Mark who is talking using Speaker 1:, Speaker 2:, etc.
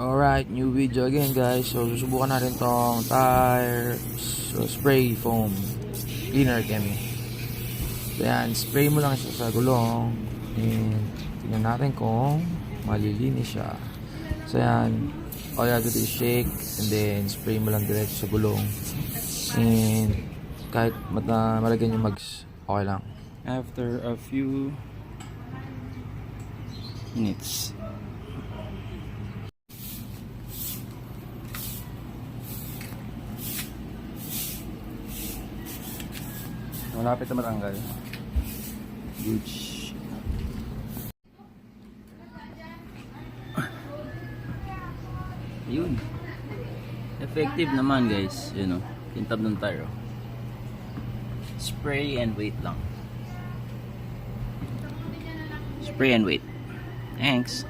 Speaker 1: Alright, new video again guys. So susubukan natin tong tire spray foam cleaner kemi. So yan, spray mo lang siya sa gulong and tingnan natin kung malilinis siya. So yan, all you have to do is shake and then spray mo lang diretso sa gulong and kahit malagyan yung mags, okay lang.
Speaker 2: After a few minutes. Malapit na matanggal. Huge. Yun. Effective naman guys. Yun o. Tintab ng tire. Spray and wait lang. Spray and wait. Thanks.